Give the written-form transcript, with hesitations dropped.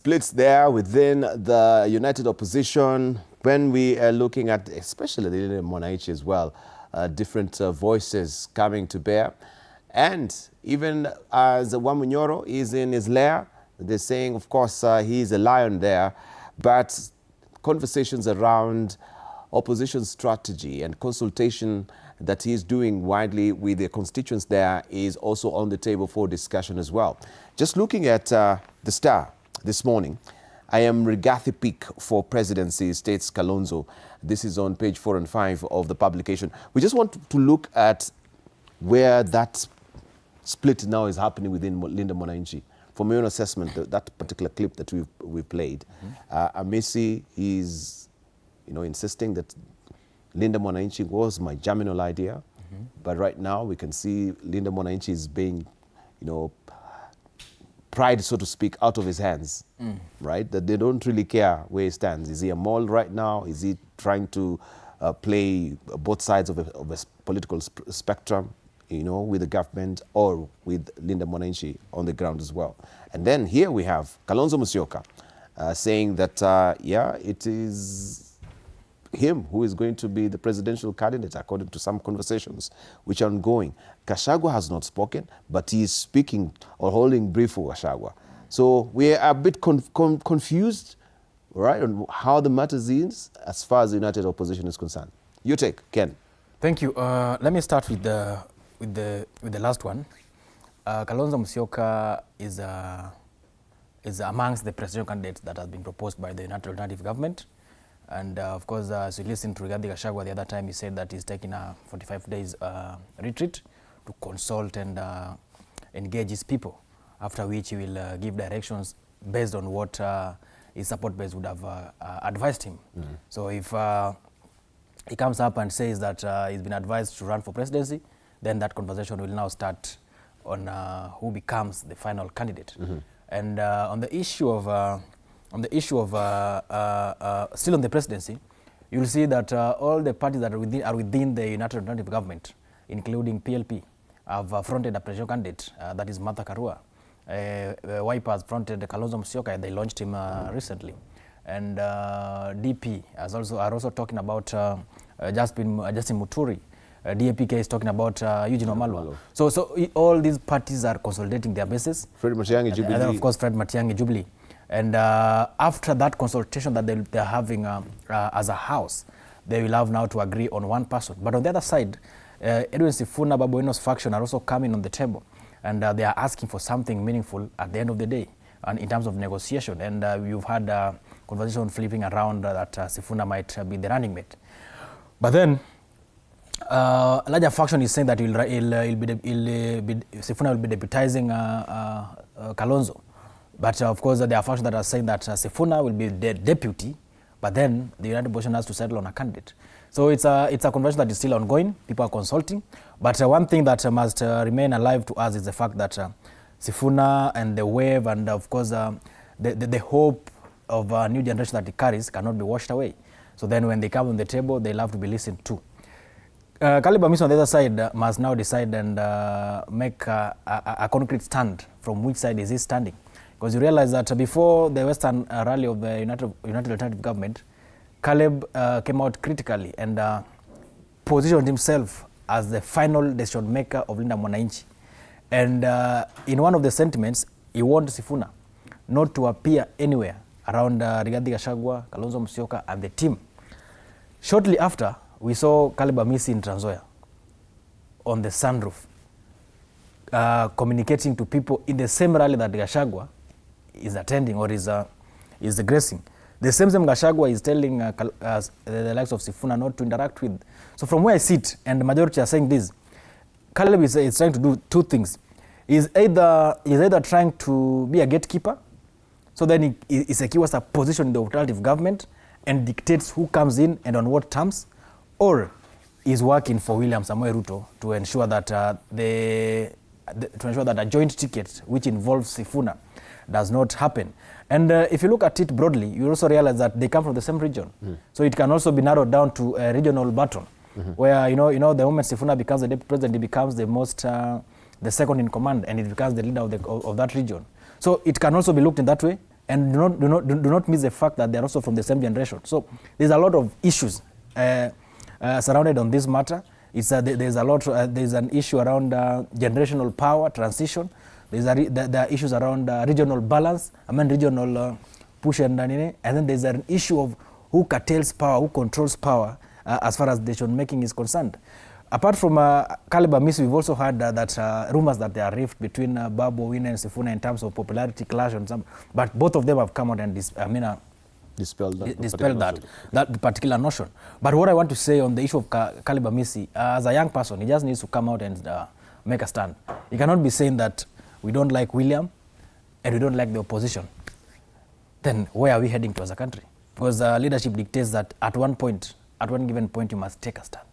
Splits there within the united opposition when we are looking at, especially the Mwananchi as well, different voices coming to bear. And even as Wamunyoro is in his lair, they're saying, of course, he's a lion there, but conversations around opposition strategy and consultation that he's doing widely with the constituents there is also on the table for discussion as well. Just looking at the Star this morning, I am Rigathi Peak for Presidency States Kalonzo. This is on page 4 and 5 of the publication. We just want to look at where that split now is happening within Linda Mwananchi. From your own assessment, that particular clip that we've played, Amisi is, insisting that Linda Mwananchi was my germinal idea, but right now we can see Linda Mwananchi is being, pried, so to speak, out of his hands, right? That they don't really care where he stands. Is he a mole right now? Is he trying to play both sides of a political spectrum, with the government or with Linda Mwananchi on the ground as well? And then here we have Kalonzo Musyoka saying that, it is him who is going to be the presidential candidate, according to some conversations which are ongoing. Gachagua has not spoken, but he is speaking or holding brief for Gachagua. So we are a bit confused, right, on how the matter is as far as the united opposition is concerned. Your take, Ken. Thank you. Let me start with the last one. Kalonzo Musyoka is amongst the presidential candidates that has been proposed by the United Alternative Government. And of course, as we listened to Rigathi Gachagua the other time, he said that he's taking a 45 days retreat to consult and engage his people, after which he will give directions based on what his support base would have advised him. So if he comes up and says that he's been advised to run for presidency, then that conversation will now start on who becomes the final candidate. And on the issue of still on the presidency, you will see that all the parties that are within the United Alternative Government, including PLP, have fronted a presidential candidate, that is Martha Karua. Wiper has fronted Kalonzo Musyoka, they launched him recently. And DP are also talking about Justin Muturi. DAPK is talking about Eugene Wamalwa. So all these parties are consolidating their bases. Fred Matiang'i, Jubilee. And of course, Fred Matiang'i, Jubilee. And after that consultation that they're having as a house, they will have now to agree on one person. But on the other side, Edwin Sifuna, Babu Eno's faction are also coming on the table, and they are asking for something meaningful at the end of the day, and in terms of negotiation. And you've had conversation flipping around that Sifuna might be the running mate. But then, a larger faction is saying that Sifuna will be deputizing Kalonzo. But of course, there are factions that are saying that Sifuna will be the deputy, but then the United Opposition has to settle on a candidate. So it's a conversation that is still ongoing. People are consulting. But one thing that must remain alive to us is the fact that Sifuna and the wave and, of course, the hope of a new generation that it carries cannot be washed away. So then when they come on the table, they'll have to be listened to. Caleb Amisi on the other side must now decide and make a concrete stand from which side is he standing. Because you realize that before the Western rally of the United Alternative Government, Caleb came out critically and positioned himself as the final decision maker of Linda Mwananchi. And in one of the sentiments, he warned Sifuna not to appear anywhere around Rigathi Gachagua, Kalonzo Musyoka, and the team. Shortly after, we saw Caleb Amisi in Trans Nzoia on the sunroof, communicating to people in the same rally that Gachagua is attending or is gracing. The same Gachagua is telling the likes of Sifuna not to interact with. So from where I sit, and the majority are saying this, Caleb is trying to do two things. He's either trying to be a gatekeeper, so then he secures a position in the alternative government and dictates who comes in and on what terms, or is working for William Samoei Ruto to ensure that a joint ticket which involves Sifuna does not happen. And if you look at it broadly, you also realize that they come from the same region. So it can also be narrowed down to a regional battle, where the moment Sifuna becomes the deputy president, he becomes the second in command, and it becomes the leader of that region. So it can also be looked in that way. And do not miss the fact that they're also from the same generation. So there's a lot of issues surrounded on this matter. There's an issue around generational power transition. There are issues around regional balance, regional push and then there's an issue of who curtails power, who controls power as far as decision making is concerned. Apart from Caleb Amisi, we've also heard that rumors that there are rift between Babu, and Sifuna in terms of popularity clash and some, but both of them have come out and dispelled that particular notion. But what I want to say on the issue of Caleb Amisi, as a young person, he just needs to come out and make a stand. He cannot be saying that we don't like William and we don't like the opposition. Then where are we heading to as a country? Because leadership dictates that at one given point, you must take a stand.